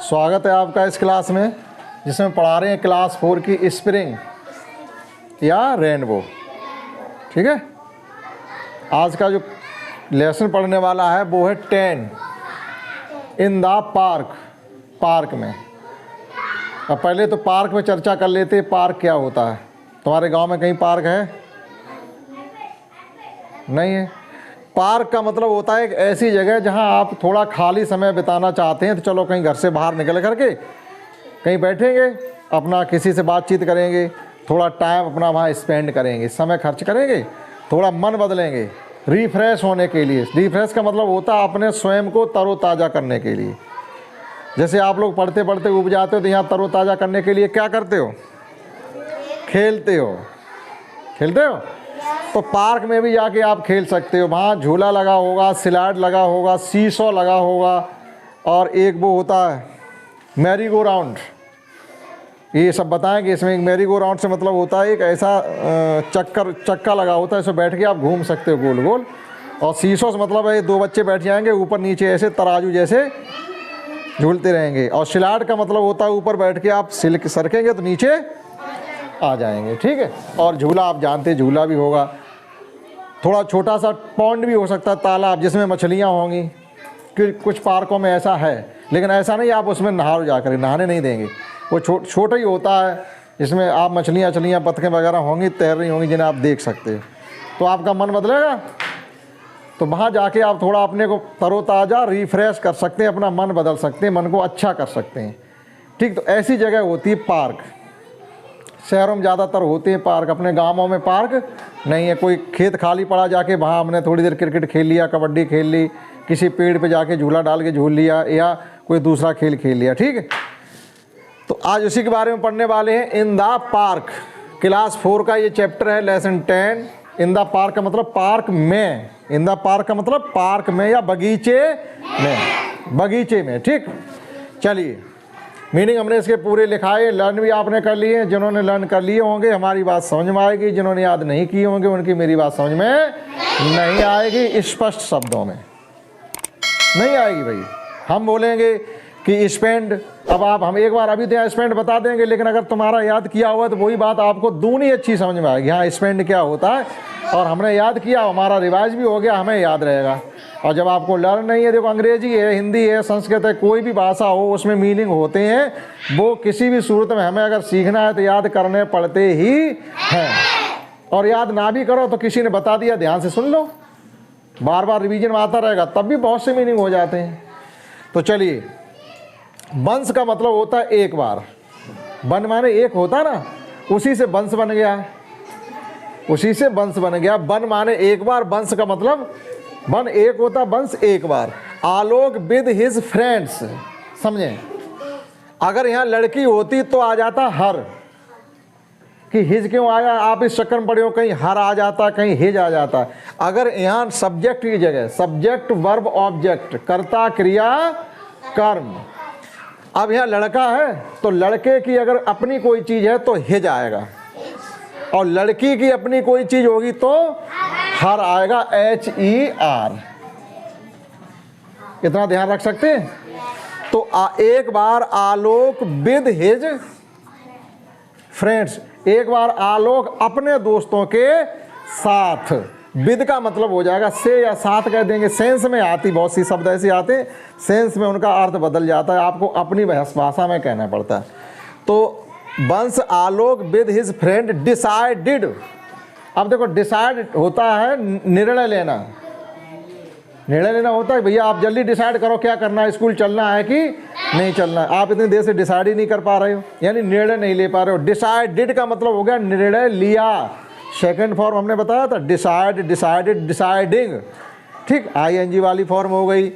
स्वागत है आपका इस क्लास में जिसमें पढ़ा रहे हैं क्लास 4 की स्प्रिंग या रेनबो। ठीक है, आज का जो लेसन पढ़ने वाला है वो है 10 इन द पार्क। पार्क में अब पहले तो पार्क में चर्चा कर लेते हैं, पार्क क्या होता है। तुम्हारे गांव में कहीं पार्क है? नहीं है। पार्क का मतलब होता है एक ऐसी जगह जहां आप थोड़ा खाली समय बिताना चाहते हैं, तो चलो कहीं घर से बाहर निकल करके कहीं बैठेंगे, अपना किसी से बातचीत करेंगे, थोड़ा टाइम अपना वहाँ स्पेंड करेंगे, समय खर्च करेंगे, थोड़ा मन बदलेंगे रिफ्रेश होने के लिए। रिफ्रेश का मतलब होता है अपने स्वयं को तरोताज़ा करने के लिए। जैसे आप लोग पढ़ते पढ़ते उब जाते हो तो यहाँ तरोताज़ा करने के लिए क्या करते हो? खेलते हो। खेलते हो तो पार्क में भी जाके आप खेल सकते हो। वहाँ झूला लगा होगा, स्लाइड लगा होगा, सीसॉ लगा होगा, और एक वो होता है मैरी गो राउंड। ये सब बताएंगे इसमें। एक मैरी गो राउंड से मतलब होता है एक ऐसा चक्का लगा होता है, इसमें बैठ के आप घूम सकते हो गोल गोल। और सीसॉ से मतलब है दो बच्चे बैठ जाएंगे ऊपर नीचे ऐसे तराजू जैसे झूलते रहेंगे। और स्लाइड का मतलब होता है ऊपर बैठ के आप सरकेंगे तो नीचे आ जाएंगे। ठीक है। और झूला आप जानते हैं, झूला भी होगा। थोड़ा छोटा सा पॉन्ड भी हो सकता है, तालाब जिसमें मछलियाँ होंगी। कुछ पार्कों में ऐसा है, लेकिन ऐसा नहीं आप उसमें नहाओ जाकर, नहाने नहीं देंगे। वो छोटा ही होता है, इसमें आप मछलियाँ बतखें वगैरह होंगी, तैर रही होंगी, जिन्हें आप देख सकते हैं। तो आपका मन बदलेगा, तो वहाँ जाके आप थोड़ा अपने को तरोताज़ा रिफ्रेश कर सकते हैं, अपना मन बदल सकते हैं, मन को अच्छा कर सकते हैं। ठीक, तो ऐसी जगह होती है पार्क। शहरों में ज़्यादातर होते हैं पार्क, अपने गांवों में पार्क नहीं है। कोई खेत खाली पड़ा, जाके वहाँ हमने थोड़ी देर क्रिकेट खेल लिया, कबड्डी खेल ली, किसी पेड़ पे जाके झूला डाल के झूल लिया, या कोई दूसरा खेल खेल लिया। ठीक है, तो आज उसी के बारे में पढ़ने वाले हैं। इन द पार्क, क्लास 4 का ये चैप्टर है, लेसन 10। इन द पार्क का मतलब पार्क में। इन द पार्क का मतलब पार्क में या बगीचे में, बगीचे में। ठीक, चलिए मीनिंग हमने इसके पूरे लिखाए, लर्न भी आपने कर लिए। जिन्होंने लर्न कर लिए होंगे हमारी बात समझ में आएगी, जिन्होंने याद नहीं किए होंगे उनकी मेरी बात समझ में नहीं आएगी। स्पष्ट शब्दों में नहीं आएगी भाई। हम बोलेंगे कि स्पेंड, अब हम एक बार अभी तो स्पेंड बता देंगे, लेकिन अगर तुम्हारा याद किया हुआ तो वही बात आपको दूनी अच्छी समझ में आएगी। हाँ, स्पेंड क्या होता है, और हमने याद किया, हमारा रिवाइज भी हो गया, हमें याद रहेगा। और जब आपको लर्न नहीं है, देखो अंग्रेजी है, हिंदी है, संस्कृत है, कोई भी भाषा हो उसमें मीनिंग होते हैं। वो किसी भी सूरत में हमें अगर सीखना है तो याद करने पड़ते ही हैं। और याद ना भी करो तो किसी ने बता दिया, ध्यान से सुन लो, बार बार रिवीजन में आता रहेगा, तब भी बहुत से मीनिंग हो जाते हैं। तो चलिए, वंश का मतलब होता है एक बार। वन माने एक होता ना, उसी से वंश बन गया, उसी से वंश बन गया। वन माने एक बार, वंश का मतलब वन एक होता, वंश एक बार। आलोक विद हिज फ्रेंड्स, समझे? अगर यहाँ लड़की होती तो आ जाता हर, कि हिज क्यों आया, आप इस चक्कर में पड़े हो, कहीं हर आ जाता, कहीं हिज आ जाता। अगर यहाँ सब्जेक्ट की जगह सब्जेक्ट वर्ब ऑब्जेक्ट, कर्ता क्रिया कर्म। अब यहाँ लड़का है तो लड़के की अगर अपनी कोई चीज़ है तो हिज आएगा, और लड़की की अपनी कोई चीज़ होगी तो हर आएगा, HER। इतना ध्यान रख सकते हैं। तो एक बार आलोक विद हिज फ्रेंड्स, एक बार आलोक अपने दोस्तों के साथ। विद का मतलब हो जाएगा से या साथ कह देंगे, सेंस में आती, बहुत सी शब्द ऐसे आते हैं सेंस में उनका अर्थ बदल जाता है, आपको अपनी भाषा में कहना पड़ता है। तो once Alok with his friend decided. अब देखो, डिसाइड होता है निर्णय लेना। निर्णय लेना होता है भैया आप जल्दी डिसाइड करो क्या करना है, स्कूल चलना है कि नहीं चलना है। आप इतनी देर से डिसाइड ही नहीं कर पा रहे हो, यानी निर्णय नहीं ले पा रहे हो। डिसाइडेड का मतलब हो गया निर्णय लिया। सेकंड फॉर्म हमने बताया था, डिसाइड, डिसाइडेड, डिसाइडिंग। ठीक, ING वाली फॉर्म हो गई।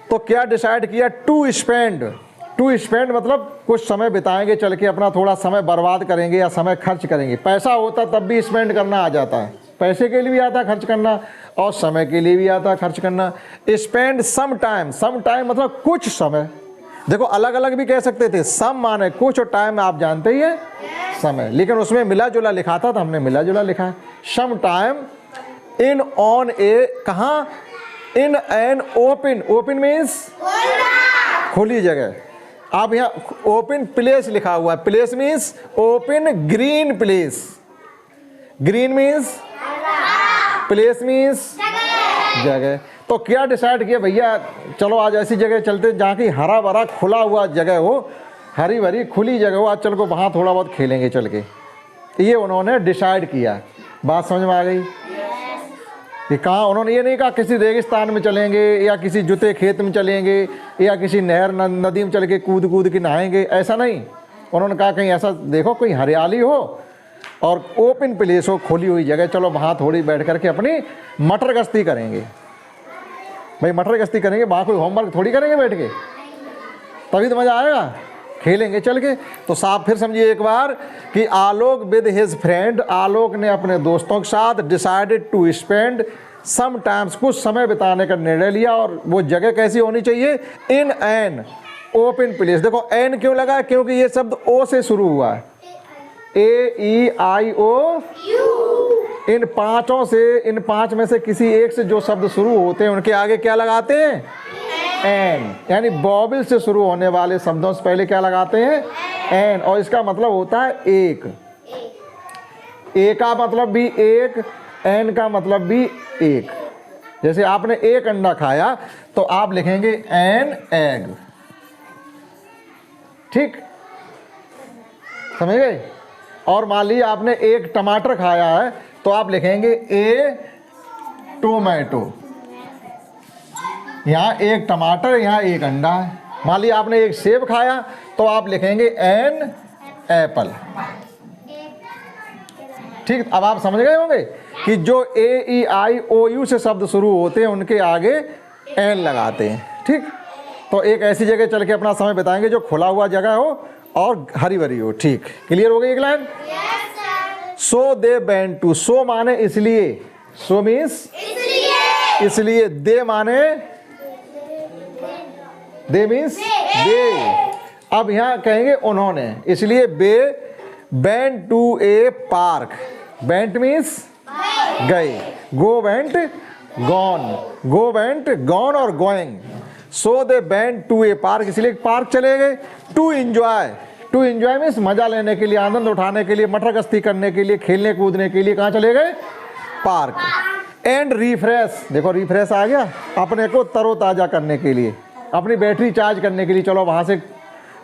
तो क्या डिसाइड किया? To spend. टू स्पेंड मतलब कुछ समय बिताएंगे, चल के अपना थोड़ा समय बर्बाद करेंगे या समय खर्च करेंगे। पैसा होता तब भी स्पेंड करना आ जाता है, पैसे के लिए भी आता है खर्च करना, और समय के लिए भी आता है खर्च करना। Spend some time, some time मतलब कुछ समय। देखो अलग अलग भी कह सकते थे, सम माने कुछ और टाइम आप जानते ही है समय, लेकिन उसमें मिला जुला लिखा था तो हमने मिला जुला लिखा है। सम टाइम इन ऑन ए, कहाँ? In an open, open means खुली जगह। अब यहाँ ओपन प्लेस लिखा हुआ है, place means open green place, green means place means जगह। तो क्या डिसाइड किया भैया, चलो आज ऐसी जगह चलते जहाँ की हरा भरा खुला हुआ जगह हो, हरी भरी खुली जगह हो, आज चल को वहाँ थोड़ा बहुत खेलेंगे चल के। ये उन्होंने डिसाइड किया। बात समझ में आ गई कि कहाँ, उन्होंने ये नहीं कहा किसी रेगिस्तान में चलेंगे या किसी जुते खेत में चलेंगे या किसी नहर नदी में चल के कूद कूद के नहाएंगे, ऐसा नहीं। उन्होंने कहा कहीं ऐसा देखो कोई हरियाली हो और ओपन प्लेस हो, खुली हुई जगह, चलो वहाँ थोड़ी बैठ करके अपनी मटर गश्ती करेंगे। भाई मटर गश्ती करेंगे, वहाँ कोई होमवर्क थोड़ी करेंगे बैठ के, तभी तो मज़ा आएगा, खेलेंगे चल के। तो साफ फिर समझिए एक बार कि Alok with his friend, Alok ने अपने दोस्तों के साथ decided to spend some times, कुछ समय बिताने का निर्णय लिया। और वो जगह कैसी होनी चाहिए, इन एन ओपन प्लेस। देखो एन क्यों लगा, क्योंकि ये शब्द ओ से शुरू हुआ है, AEIO। इन पांचों से, इन पांच में से किसी एक से जो शब्द शुरू होते हैं उनके आगे क्या लगाते हैं, एन, यानी बॉबिल से शुरू होने वाले शब्दों से पहले क्या लगाते हैं, एन। और इसका मतलब होता है एक, ए का मतलब भी एक, एन का मतलब भी एक। जैसे आपने एक अंडा खाया तो आप लिखेंगे एन एग, ठीक, समझ गए। और मान लीजिए आपने एक टमाटर खाया है तो आप लिखेंगे ए टोमेटो। यहाँ एक टमाटर, यहाँ एक अंडा है। मान लीजिए आपने एक सेब खाया तो आप लिखेंगे एन एप्पल, ठीक। अब आप समझ गए होंगे कि जो AEIOU से शब्द शुरू होते हैं उनके आगे एन लगाते हैं, ठीक। तो एक ऐसी जगह चल के अपना समय बिताएंगे जो खुला हुआ जगह हो और हरी भरी हो, ठीक। क्लियर हो गई एक line. So they went to, so माने इसलिए, सो मीन्स इसलिए, दे माने दे मीन्स दे। अब यहाँ कहेंगे उन्होंने, इसलिए they went to a park, went means गए, go went gone, go went gone और going. So they went to a park, इसलिए पार्क चले गए। To enjoy, to enjoy means मजा लेने के लिए, आनंद उठाने के लिए, मटर गश्ती करने के लिए, खेलने कूदने के लिए कहाँ चले गए, पार्क। एंड रिफ्रेश, देखो रिफ्रेश आ गया, अपने को तरोताज़ा करने के लिए, अपनी बैटरी चार्ज करने के लिए, चलो वहाँ से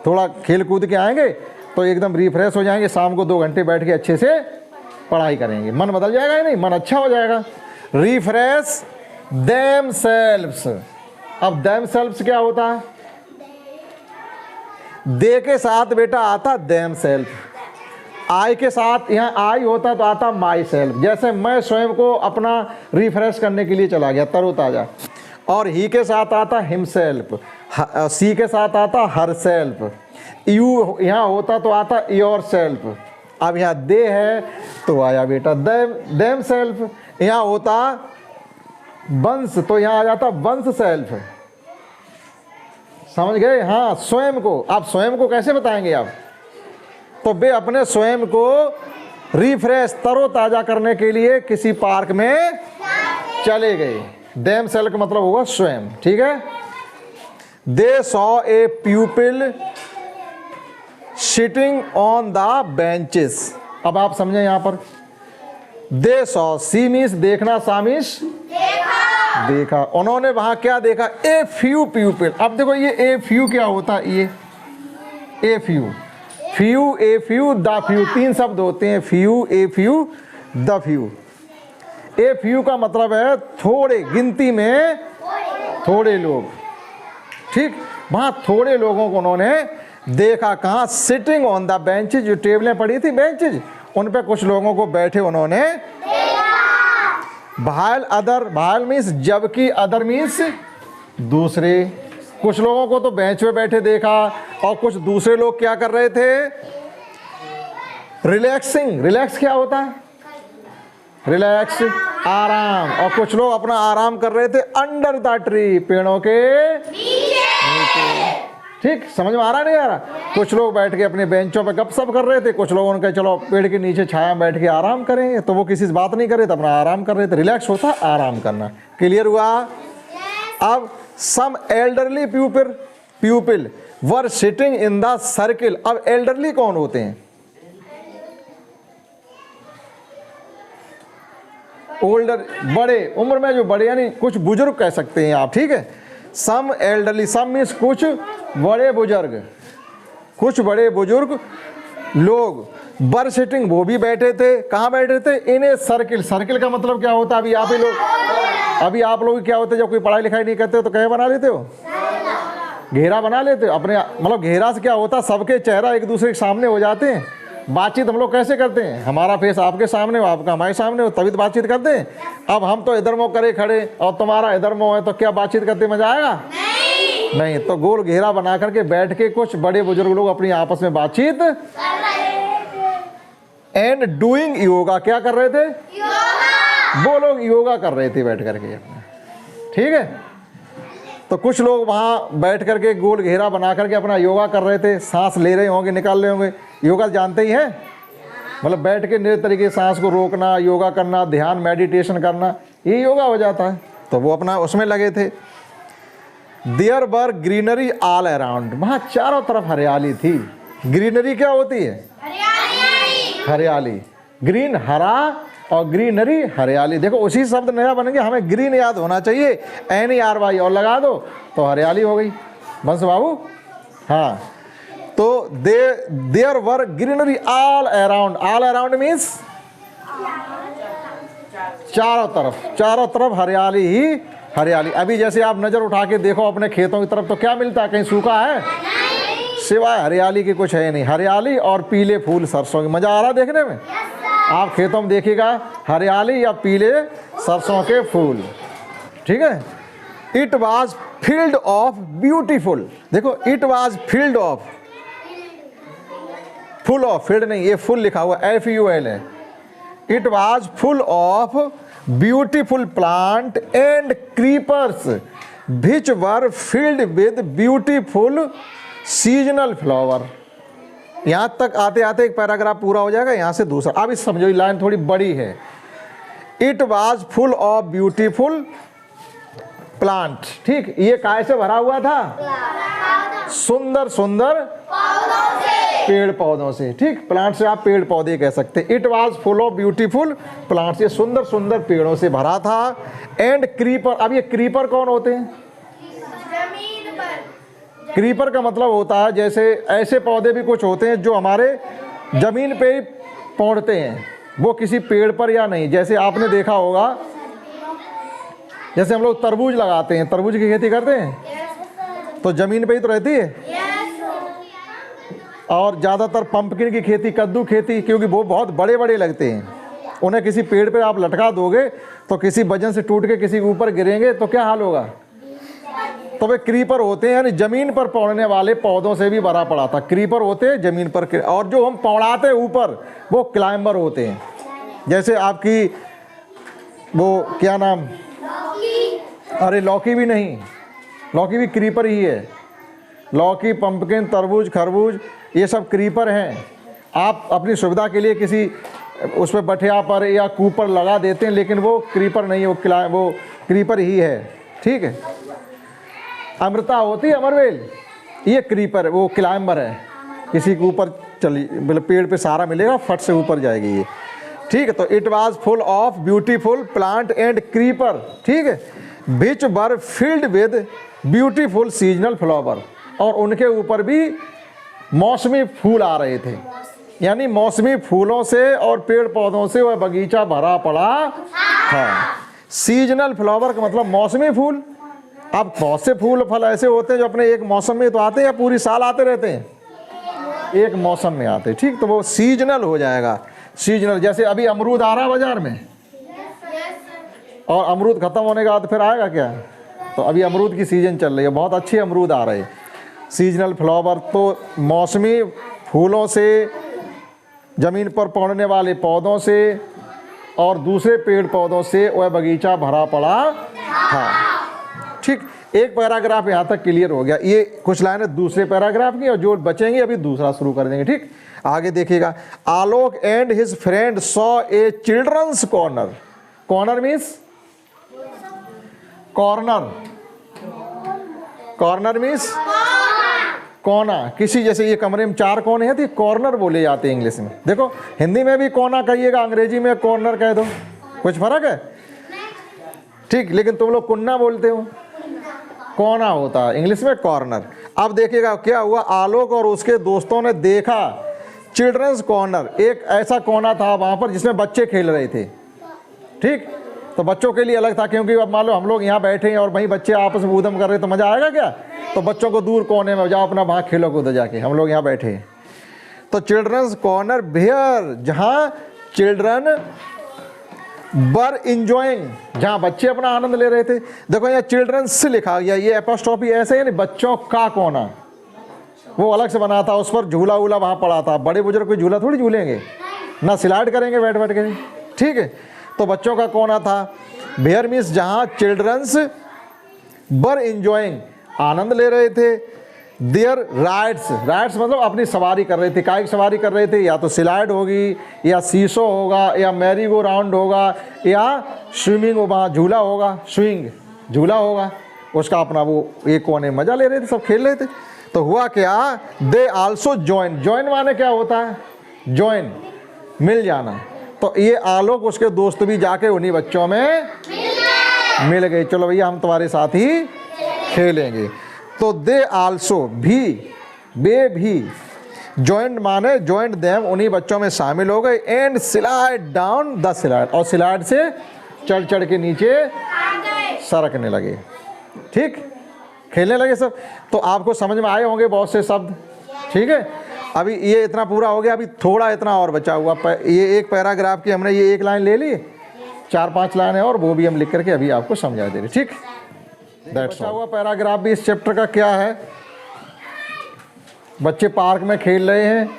थोड़ा खेल कूद के आएंगे तो एकदम रिफ्रेश हो जाएंगे। शाम को 2 घंटे बैठ के अच्छे से पढ़ाई करेंगे, मन बदल जाएगा या नहीं, मन अच्छा हो जाएगा। Refresh themselves. अब देमसेल्व्स क्या होता है, दे के साथ बेटा आता देमसेल्फ, आई के साथ यहाँ आई होता तो आता माई सेल्फ। जैसे मैं स्वयं को अपना रिफ्रेश करने के लिए चला गया, तरोताजा। और ही के साथ आता हिमसेल्फ, सी के साथ आता हर सेल्फ, यू यहाँ होता तो आता योर सेल्फ। अब यहाँ दे है तो आया बेटा देम सेल्फ, यहाँ होता वंश तो यहाँ आ जाता वंश सेल्फ। समझ गए, हाँ स्वयं को। आप स्वयं को कैसे बताएंगे आप, तो वे अपने स्वयं को रिफ्रेश तरोताजा करने के लिए किसी पार्क में चले गए। देम सेल्फ का मतलब होगा स्वयं, ठीक है। They saw a प्यूपिल sitting on the benches. अब आप समझे यहाँ पर, दे सॉ, सी मीन्स देखना, सा मीन्स देखा। उन्होंने वहां क्या देखा, ए फ्यू प्यूपिल। अब देखो ये ए फ्यू क्या होता है, ये a few, few, a few, the few, 3 शब्द होते हैं, few, a few, the few. A few का मतलब है थोड़े, गिनती में थोड़े लोग, ठीक। वहां थोड़े लोगों को उन्होंने देखा, कहाँ, सिटिंग ऑन द बेंचेज, जो टेबलें पड़ी थी बेंचेज, उन पे कुछ लोगों को बैठे उन्होंने भायल अदर, भायल मीन्स जबकि, अदर मीन्स दूसरे। कुछ लोगों को तो बेंच पे बैठे देखा और कुछ दूसरे लोग क्या कर रहे थे, रिलैक्सिंग। रिलैक्स क्या होता है, रिलैक्स आराम। और कुछ लोग अपना आराम कर रहे थे अंडर द ट्री, पेड़ों के नीचे, ठीक। समझ में आ रहा नहीं आ रहा। कुछ लोग बैठ के अपने बेंचों पे गपशप कर रहे थे, कुछ लोगों ने चलो पेड़ के नीचे छाया बैठ के आराम करें, तो वो किसी से बात नहीं कर रहे थे, अपना आराम कर रहे थे। रिलैक्स होता है आराम करना। क्लियर हुआ। अब some elderly pupil, were sitting in the circle. अब एल्डरली कौन होते हैं? ओल्डर, बड़े उम्र में जो बड़े, यानी कुछ बुजुर्ग कह सकते हैं आप, ठीक है। सम एल्डरली, सम मीन्स कुछ बड़े बुजुर्ग, कुछ बड़े बुजुर्ग लोग। वर सिटिंग, वो भी बैठे थे, कहाँ बैठे थे? इन ए सर्किल। सर्किल का मतलब क्या होता है? अभी आप लोग क्या होते हैं, जब कोई पढ़ाई लिखाई नहीं करते हो तो क्या बना लेते हो? घेरा बना लेते हो अपने, मतलब घेरा से क्या होता है, सबके चेहरा एक दूसरे के सामने हो जाते हैं। बातचीत हम लोग कैसे करते हैं? हमारा फेस आपके सामने हो, आपका हमारे सामने हो, तभी तो बातचीत करते हैं। अब हम तो इधर मुँह करे खड़े और तुम्हारा इधर मुँह है, तो क्या बातचीत करते मजा आएगा? नहीं। तो गोल घेरा बना करके बैठ के कुछ बड़े बुजुर्ग लोग अपनी आपस में बातचीत एंड डूइंग योगा। क्या कर रहे थे? वो लोग योगा कर रहे थे बैठ करके, ठीक है। तो कुछ लोग वहाँ बैठ करके गोल घेरा बना करके अपना योगा कर रहे थे। सांस ले रहे होंगे, निकाल रहे होंगे। योगा जानते ही हैं, मतलब बैठ के नए तरीके से सांस को रोकना, योगा करना, ध्यान मेडिटेशन करना, ये योगा हो जाता है। तो वो अपना उसमें लगे थे। There were greenery all around, वहाँ चारों तरफ हरियाली थी। ग्रीनरी क्या होती है? हरियाली। ग्रीन हरा और ग्रीनरी हरियाली। देखो उसी शब्द नया बन गया, हमें ग्रीन याद होना चाहिए, NERY और लगा दो तो हरियाली हो गई। बंस बाबू, हाँ। तो there were greenery all around. All around means चारों तरफ हरियाली ही हरियाली। अभी जैसे आप नजर उठा के देखो अपने खेतों की तरफ, तो क्या मिलता है? कहीं सूखा है? सिवाय हरियाली की कुछ है नहीं। हरियाली और पीले फूल सरसों के। मजा आ रहा है देखने में? आप खेतों में देखिएगा हरियाली या पीले सरसों के फूल, ठीक है। It was filled of beautiful. देखो it was filled of, full of, filled नहीं, ये फुल लिखा हुआ FUL है। It was full of beautiful plant and creepers which were filled with beautiful seasonal flower. यहां तक आते आते एक पैराग्राफ पूरा हो जाएगा, यहां से दूसरा। अब इस समझो, लाइन थोड़ी बड़ी है। It was full of beautiful plant, ठीक। ये काय से भरा हुआ था? सुंदर सुंदर पेड़ पौधों से, ठीक। प्लांट से आप पेड़ पौधे कह सकते हैं। It was full of beautiful plant, ये सुंदर सुंदर पेड़ों से भरा था। एंड क्रीपर, अब ये क्रीपर कौन होते हैं? क्रीपर का मतलब होता है, जैसे ऐसे पौधे भी कुछ होते हैं जो हमारे जमीन पे ही पौधते हैं, वो किसी पेड़ पर या नहीं। जैसे आपने देखा होगा, जैसे हम लोग तरबूज लगाते हैं, तरबूज की खेती करते हैं तो जमीन पे ही तो रहती है। और ज़्यादातर पंपकिन की खेती, कद्दू खेती, क्योंकि वो बहुत बड़े बड़े लगते हैं, उन्हें किसी पेड़ पे आप लटका दोगे तो किसी वजन से टूट के किसी के ऊपर गिरेंगे तो क्या हाल होगा? तो वे क्रीपर होते हैं, यानी जमीन पर पौड़ने वाले पौधों से भी भरा पड़ा था। क्रीपर होते हैं जमीन पर, और जो हम पौड़ाते हैं ऊपर वो क्लाइंबर होते हैं। जैसे आपकी वो क्या नाम, अरे लौकी भी नहीं, लौकी भी क्रीपर ही है। लौकी, पंपकिन, तरबूज, खरबूज, ये सब क्रीपर हैं। आप अपनी सुविधा के लिए किसी उस पर बठिया पर या कूपर लगा देते हैं, लेकिन वो क्रीपर नहीं है, वो क्रीपर ही है, ठीक है। अमृता होती है अमरवेल, ये क्रीपर, वो क्लाइंबर है। किसी के ऊपर चली, मतलब पेड़ पे सहारा मिलेगा, फट से ऊपर जाएगी ये, ठीक है। तो it was full of beautiful plant and creeper, ठीक है, which were filled with beautiful seasonal flower, और उनके ऊपर भी मौसमी फूल आ रहे थे। यानी मौसमी फूलों से और पेड़ पौधों से वह बगीचा भरा पड़ा था। सीजनल फ्लावर का मतलब मौसमी फूल। अब बहुत से फूल फल ऐसे होते हैं जो अपने एक मौसम में तो आते हैं या पूरी साल आते रहते हैं? एक मौसम में आते हैं, ठीक। तो वो सीजनल हो जाएगा। सीजनल, जैसे अभी अमरूद आ रहा है बाजार में, और अमरूद खत्म होने के बाद फिर आएगा क्या? तो अभी अमरूद की सीजन चल रही है, बहुत अच्छे अमरूद आ रहे हैं। सीजनल फ्लावर तो मौसमी फूलों से, ज़मीन पर पौड़ने वाले पौधों से और दूसरे पेड़ पौधों से वह बगीचा भरा पड़ा था, ठीक। एक पैराग्राफ यहाँ तक क्लियर हो गया। ये कुछ लाइनें दूसरे पैराग्राफ की, और जो बचेंगे अभी दूसरा शुरू कर देंगे, ठीक। आगे देखिएगा। Alok and his friend saw a children's corner. Corner means corner, corner means कोना, किसी जैसे ये कमरे में 4 कोने हैं तो ये कॉर्नर बोले जाते हैं इंग्लिश में। देखो हिंदी में भी कोना कहिएगा, अंग्रेजी में कॉर्नर कह दो, कुछ फर्क है? ठीक, लेकिन तुम लोग कुन्ना बोलते हो, कोना होता है इंग्लिश में कॉर्नर। अब देखिएगा क्या हुआ, आलोक और उसके दोस्तों ने देखा चिल्ड्रंस कॉर्नर, एक ऐसा कोना था वहाँ पर जिसमें बच्चे खेल रहे थे। ठीक, तो बच्चों के लिए अलग था, क्योंकि अब मान लो हम लोग यहाँ बैठे हैं और वहीं बच्चे आपस में ऊधम कर रहे तो मज़ा आएगा क्या? तो बच्चों को दूर कोने में जाओ, अपना वहाँ खेलो कूदो जाके, हम लोग यहाँ बैठे हैं। तो चिल्ड्रंस कॉर्नर वेयर, जहाँ चिल्ड्रन वर इंजॉइंग, जहाँ बच्चे अपना आनंद ले रहे थे। देखो यहाँ चिल्ड्रंस लिखा गया, ये एपोस्ट्रोफी ऐसे है, बच्चों का कोना वो अलग से बना था, उस पर झूला वूला वहाँ पड़ा था। बड़े बुजुर्ग कोई झूला थोड़ी झूलेंगे, ना स्लाइड करेंगे बैठ बैठ के। ठीक है, तो बच्चों का कोना था। वेयर मीन्स जहाँ चिल्ड्रंस वर इंजॉइंग, आनंद ले रहे थे। देयर राइड्स, राइड्स मतलब अपनी सवारी कर रहे थे। काय की सवारी कर रहे थे? या तो स्लाइड होगी, या सीसो होगा, या मैरी गो राउंड होगा, या स्विमिंग, वहाँ झूला होगा, स्विंग झूला होगा, उसका अपना वो एक कोने मज़ा ले रहे थे, सब खेल रहे थे। तो हुआ क्या, दे आल्सो ज्वाइन, ज्वाइन माने क्या होता है? ज्वाइन, मिल जाना। तो ये आलोक उसके दोस्त भी जाके उन्हीं बच्चों में मिल गए, चलो भैया हम तुम्हारे साथ ही खेलेंगे। तो दे आल्सो भी, वे भी, ज्वाइंट माने ज्वाइंट देम, उन्हीं बच्चों में शामिल हो गए। And slide down the slide, और स्लाइड से चढ़ चढ़ के नीचे सरकने लगे। ठीक, खेलने लगे सब। तो आपको समझ में आए होंगे बहुत से शब्द। ठीक है, अभी ये इतना पूरा हो गया, अभी थोड़ा इतना और बचा हुआ। ये एक पैराग्राफ की हमने ये एक लाइन ले ली, 4-5 लाइन है और वो भी हम लिख करके अभी आपको समझा दे रहे। ठीक, बचा हुआ पैराग्राफ भी इस चैप्टर का क्या है, बच्चे पार्क में खेल रहे हैं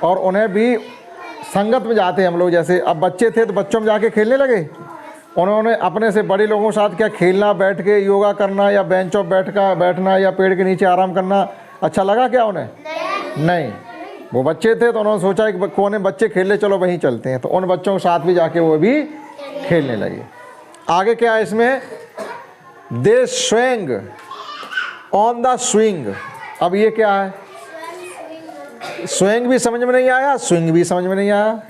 और उन्हें भी संगत में जाते हैं हम लोग। जैसे अब बच्चे थे तो बच्चों में जाके खेलने लगे, उन्होंने अपने से बड़े लोगों के साथ क्या खेलना, बैठ के योगा करना, या बेंच पर बैठना, या पेड़ के नीचे आराम करना अच्छा लगा क्या उन्हें? नहीं। वो बच्चे थे तो उन्होंने सोचा कि कोने बच्चे खेल ले, चलो वहीं चलते हैं। तो उन बच्चों के साथ भी जाके वो भी खेलने लगे। आगे क्या है इसमें, दे स्विंग ऑन द स्विंग। अब ये क्या है, स्विंग भी समझ में नहीं आया, स्विंग भी समझ में नहीं आया।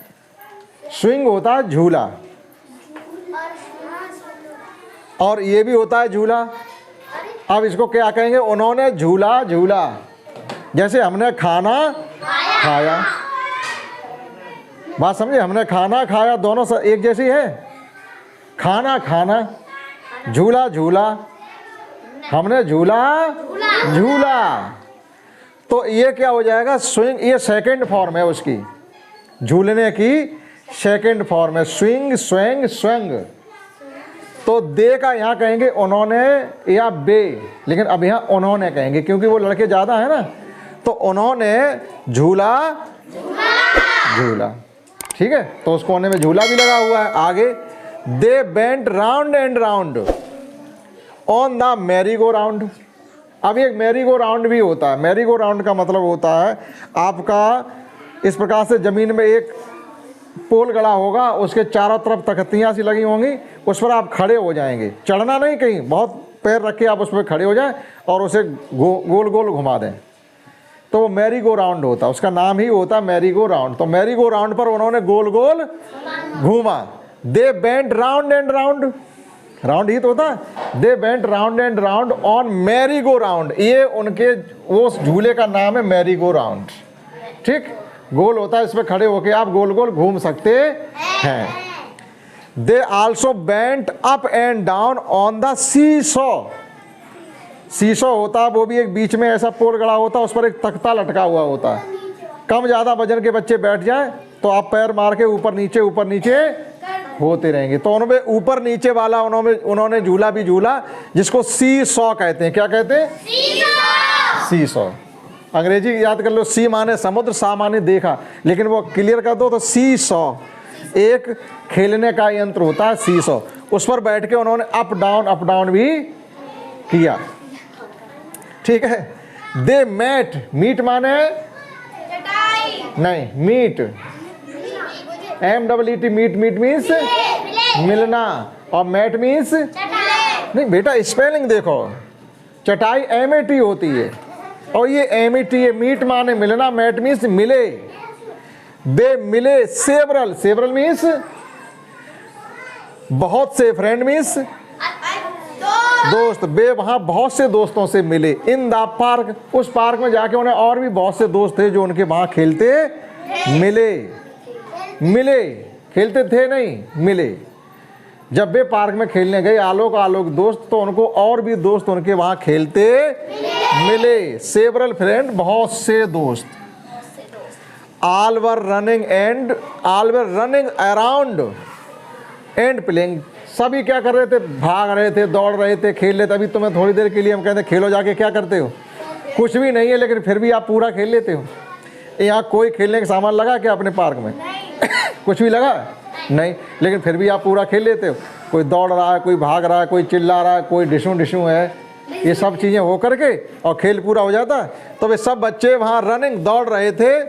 स्विंग होता है झूला, और ये भी होता है झूला। अब इसको क्या कहेंगे, उन्होंने झूला झूला, जैसे हमने खाना खाया। बात समझे, हमने खाना खाया, दोनों एक जैसी है। खाना खाना, झूला झूला, हमने झूला झूला। तो ये क्या हो जाएगा, स्विंग, ये सेकंड फॉर्म है उसकी, झूलने की सेकंड फॉर्म है, स्विंग स्विंग स्विंग। तो दे का यहाँ कहेंगे उन्होंने या बे, लेकिन अब यहाँ उन्होंने कहेंगे क्योंकि वो लड़के ज़्यादा है ना। तो उन्होंने झूला झूला। ठीक है, तो उस कोने में झूला भी लगा हुआ है। आगे, they went round and round on the merry go round. अब एक मैरी गो राउंड भी होता है। मैरी गो राउंड का मतलब होता है आपका इस प्रकार से ज़मीन में एक पोल गड़ा होगा, उसके चारों तरफ तख्तियाँ सी लगी होंगी, उस पर आप खड़े हो जाएंगे, चढ़ना नहीं, कहीं बहुत पैर रख के आप उस पर खड़े हो जाएं और उसे गोल गोल घुमा दें, तो वो मैरी गो राउंड होता है। उसका नाम ही होता है मैरी गो राउंड। तो मैरी गो राउंड पर उन्होंने गोल गोल घूमा। They went round and round, round ही तो होता है। They went round and round on merry go round, ये उनके वो झूले का नाम है मैरी गो राउंड। ठीक, गोल होता है, इस पर खड़े होके आप गोल गोल घूम सकते हैं। They also went up and down on the seesaw. Seesaw होता है, वो भी एक बीच में ऐसा पोल गड़ा होता है, उस पर एक तख्ता लटका हुआ होता है। कम ज़्यादा वजन के बच्चे बैठ जाएं तो आप पैर मार के ऊपर नीचे होते रहेंगे। तो उन्होंने ऊपर नीचे वाला उन्होंने झूला भी झूला, जिसको सी सॉ कहते हैं। क्या कहते हैं? सी सॉ। अंग्रेजी याद कर लो, सी माने समुद्र, सा माने देखा, लेकिन वो क्लियर कर दो तो सी सॉ एक खेलने का यंत्र होता है, सी सॉ। उस पर बैठ के उन्होंने अप डाउन भी किया। ठीक है। दे मैट, मीट माने नहीं, मीट, MEET, मीट मीन्स मिलना, और मैट मीन्स नहीं बेटा, स्पेलिंग देखो, चटाई MAT होती है, और ये एमिटी, ये मीट माने मिलना, मैट मीन्स मिले, वे मिले। सेवरल, सेवरल मीन्स बहुत से, फ्रेंड मीन्स दोस्त, वे वहां बहुत से दोस्तों से मिले। इन द पार्क, उस पार्क में जाके उन्हें और भी बहुत से दोस्त थे जो उनके वहां खेलते मिले। मिले, खेलते थे नहीं, मिले। जब वे पार्क में खेलने गए आलोक आलोक दोस्त, तो उनको और भी दोस्त उनके वहां खेलते मिले। सेवरल फ्रेंड, बहुत से दोस्त। All were running and all were running around and playing, सभी क्या कर रहे थे? भाग रहे थे, दौड़ रहे थे, खेल रहे थे। अभी तुम्हें थोड़ी देर के लिए हम कहते हैं खेलो, जाके क्या करते हो? कुछ भी नहीं है, लेकिन फिर भी आप पूरा खेल लेते हो। यहाँ कोई खेलने का सामान लगा क्या अपने पार्क में? कुछ भी लगा नहीं, लेकिन फिर भी आप पूरा खेल लेते हो। कोई दौड़ रहा है, कोई भाग रहा है, कोई चिल्ला रहा है, कोई डिशू डिशू है, ये सब चीज़ें हो करके और खेल पूरा हो जाता है। तो वे सब बच्चे वहाँ रनिंग, दौड़ रहे थे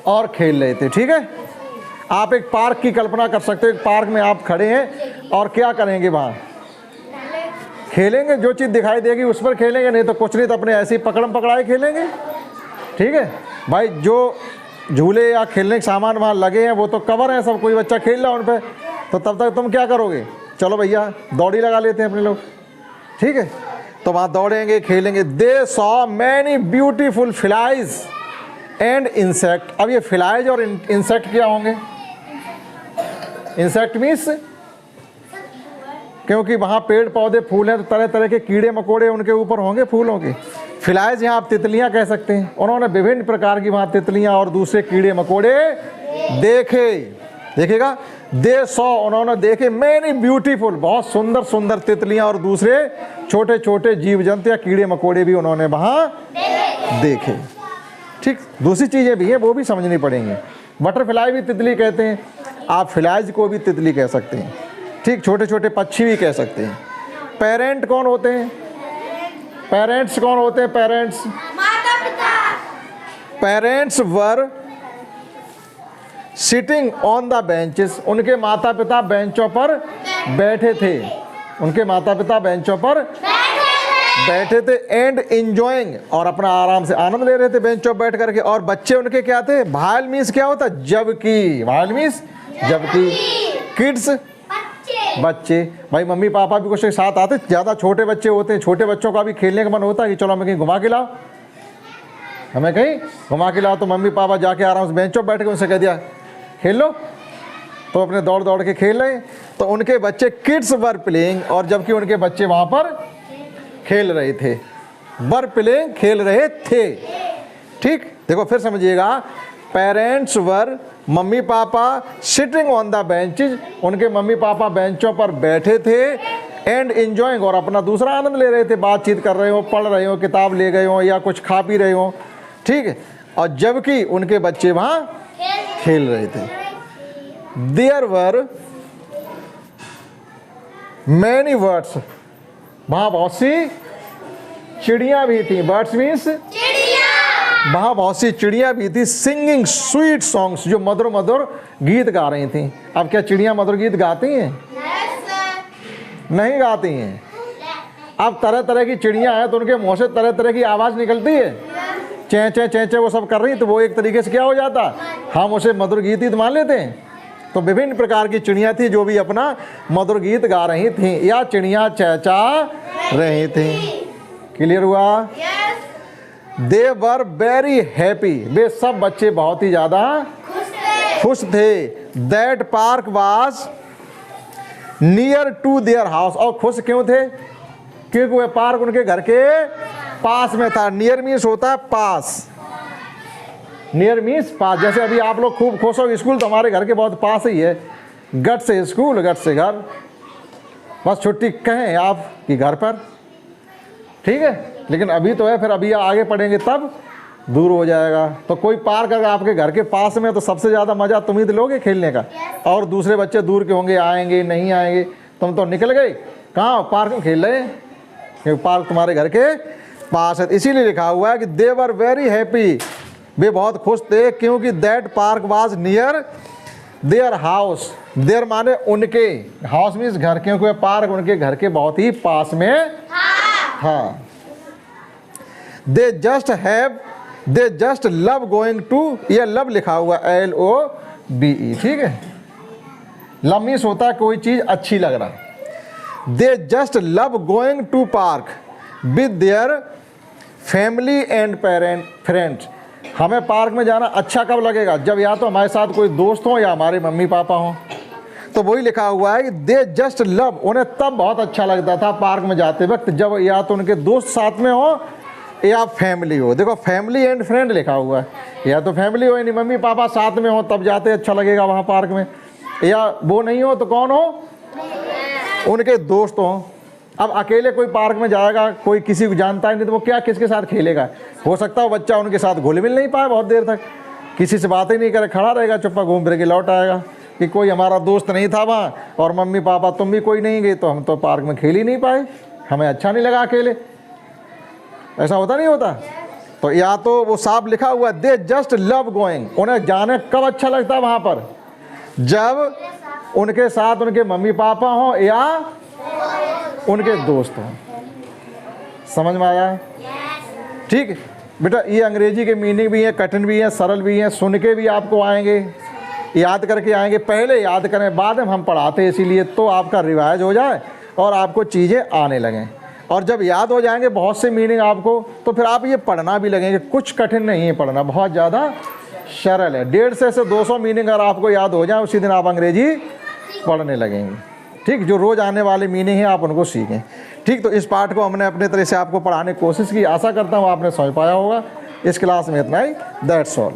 और खेल रहे थे। ठीक है, आप एक पार्क की कल्पना कर सकते हो। एक पार्क में आप खड़े हैं और क्या करेंगे? वहाँ खेलेंगे, जो चीज़ दिखाई देगी उस पर खेलेंगे, नहीं तो कुछ नहीं, तो अपने ऐसे ही पकड़म पकड़ाए खेलेंगे। ठीक है भाई, जो झूले या खेलने के सामान वहाँ लगे हैं वो तो कवर हैं सब, कोई बच्चा खेल रहा है उन पर, तो तब तक तुम क्या करोगे? चलो भैया दौड़ी लगा लेते हैं अपने लोग। ठीक है, तो वहाँ दौड़ेंगे, खेलेंगे। They saw many beautiful flies and insect. अब ये फ्लाइज और इंसेक्ट क्या होंगे? इंसेक्ट मीन्स, क्योंकि वहाँ पेड़ पौधे फूल हैं तो तरह तरह के कीड़े मकोड़े उनके ऊपर होंगे, फूलों के। फ्लाइज यहाँ आप तितलियाँ कह सकते हैं। उन्होंने विभिन्न प्रकार की वहाँ तितलियाँ और दूसरे कीड़े मकोड़े देखे। देखिएगा, दे सॉ, उन्होंने देखे, मैनी ब्यूटीफुल, बहुत सुंदर सुंदर तितलियाँ और दूसरे छोटे छोटे जीव जंतु या कीड़े मकोड़े भी उन्होंने वहाँ देखे। ठीक, दूसरी चीज़ें भी हैं, वो भी समझनी पड़ेंगी। बटरफ्लाई भी तितली कहते हैं, आप फ्लाइज को भी तितली कह सकते हैं। ठीक, छोटे छोटे पक्षी भी कह सकते हैं। पेरेंट कौन होते हैं? पेरेंट्स कौन होते हैं? पेरेंट्स, माता पिता। Parents were sitting on the benches, उनके माता पिता बेंचों पर बैठे थे। उनके माता पिता बेंचों पर बैठे थे। एंड इंजॉइंग, और अपना आराम से आनंद ले रहे थे बेंचों पर बैठ करके। और बच्चे उनके क्या थे? भायल मीन्स क्या होता है? जबकि, भायल मीन्स जबकि। किड्स, बच्चे। भाई मम्मी पापा भी कुछ साथ आते, ज़्यादा छोटे बच्चे होते हैं, छोटे बच्चों का भी खेलने का मन होता है कि चलो हमें कहीं घुमा के लाओ, हमें कहीं घुमा के लाओ। तो मम्मी पापा जाके आराम से बेंचों पर बैठ के उनसे कह दिया खेल लो, तो अपने दौड़ दौड़ के खेल रहे। तो उनके बच्चे किड्स वर प्लेइंग, और जबकि उनके बच्चे वहाँ पर खेल रहे थे। वर प्लेइंग, खेल रहे थे। ठीक, देखो फिर समझिएगा। Parents were, mummy papa, sitting on the benches, उनके मम्मी पापा बेंचों पर बैठे थे। एंड एंजॉइंग, और अपना दूसरा आनंद ले रहे थे, बातचीत कर रहे हो, पढ़ रहे हो, किताब ले गए हो या कुछ खा पी रहे हो। ठीक है, और जबकि उनके बच्चे वहाँ खेल रहे थे। देयर वर मैनी बर्ड्स, वहाँ बहुत सी चिड़ियाँ भी थी। बर्ड्स मीन्स वहाँ बहुत सी चिड़ियाँ भी थी। सिंगिंग स्वीट सॉन्ग्स, जो मधुर मधुर गीत गा रही थी। अब क्या चिड़ियाँ मधुर गीत गाती हैं? नहीं गाती हैं। अब तरह तरह की चिड़ियाँ हैं तो उनके मुँह से तरह तरह की आवाज़ निकलती है, चें चें चें चें वो सब कर रही, तो वो एक तरीके से क्या हो जाता, हम उसे मधुर गीत ही मान लेते हैं। तो विभिन्न प्रकार की चिड़ियाँ थी जो भी अपना मधुर गीत गा रही थीं या चिड़ियाँ चहचा रही थीं। क्लियर हुआ? दे वर वेरी हैप्पी, वे सब बच्चे बहुत ही ज़्यादा खुश थे। That park was near to their house, और खुश क्यों थे? क्योंकि वह पार्क उनके घर के पास में था। नियर मीन्स होता है पास, नियर मीन्स पास। जैसे अभी आप लोग खूब खुश हो, स्कूल तो हमारे घर के बहुत पास ही है, गट से स्कूल, गट से घर, बस छुट्टी कहें आप कि घर पर। ठीक है, लेकिन अभी तो है, फिर अभी आगे पढ़ेंगे तब दूर हो जाएगा। तो कोई पार्क अगर आपके घर के पास में, तो सबसे ज़्यादा मज़ा तुम ही तो लोगे खेलने का, और दूसरे बच्चे दूर के होंगे, आएंगे नहीं आएंगे। तुम तो निकल गए कहाँ, पार्क में खेल रहे, क्योंकि पार्क तुम्हारे घर के पास है। इसीलिए लिखा हुआ है कि दे वर वेरी हैप्पी, वे बहुत खुश थे, क्योंकि that park was near their house. Their माने उनके, हाउस मीन्स घर, क्योंकि वह पार्क उनके घर के बहुत ही पास में था। They just love going to, ये लव लिखा हुआ LOVE, ठीक है। लव मीन्स होता है कोई चीज़ अच्छी लग रहा। They just love going to park with their family and friends. हमें पार्क में जाना अच्छा कब लगेगा? जब या तो हमारे साथ कोई दोस्त हो या हमारे मम्मी पापा हों। तो वही लिखा हुआ है कि दे जस्ट लव, उन्हें तब बहुत अच्छा लगता था पार्क में जाते वक्त जब या तो उनके दोस्त साथ में हो या फैमिली हो। देखो फैमिली एंड फ्रेंड लिखा हुआ है, या तो फैमिली हो यानी मम्मी पापा साथ में हो तब जाते अच्छा लगेगा वहाँ पार्क में, या वो नहीं हो तो कौन हो? उनके दोस्त हों। अब अकेले कोई पार्क में जाएगा, कोई किसी को जानता ही नहीं, तो वो क्या किसके साथ खेलेगा? हो सकता है बच्चा उनके साथ घुल मिल नहीं पाए बहुत देर तक, किसी से बात ही नहीं करे, खड़ा रहेगा चुप्पा, घूम फिर के लौट आएगा कि कोई हमारा दोस्त नहीं था वहाँ, और मम्मी पापा तुम भी कोई नहीं गए तो हम तो पार्क में खेल ही नहीं पाए, हमें अच्छा नहीं लगा अकेले। ऐसा होता नहीं होता? तो या तो वो साफ लिखा हुआ है दे जस्ट लव गोइंग, उन्हें जाने कब अच्छा लगता है वहाँ पर? जब उनके साथ उनके मम्मी पापा हों या उनके दोस्त हों। समझ में आया है? ठीक है बेटा, ये अंग्रेजी के मीनिंग भी हैं, कठिन भी हैं, सरल भी हैं, सुन के भी आपको आएंगे, याद करके आएंगे। पहले याद करें, बाद में हम पढ़ाते हैं, इसीलिए तो आपका रिवाइज हो जाए और आपको चीज़ें आने लगें। और जब याद हो जाएंगे बहुत से मीनिंग आपको, तो फिर आप ये पढ़ना भी लगेंगे। कुछ कठिन नहीं है पढ़ना, बहुत ज़्यादा सरल है। 150 से 200 मीनिंग अगर आपको याद हो जाए, उसी दिन आप अंग्रेजी पढ़ने लगेंगे। ठीक, जो रोज़ आने वाले मीनिंग हैं आप उनको सीखें। ठीक, तो इस पाठ को हमने अपने तरह से आपको पढ़ाने की कोशिश की। आशा करता हूँ आपने समझ पाया होगा। इस क्लास में इतना ही। That's all.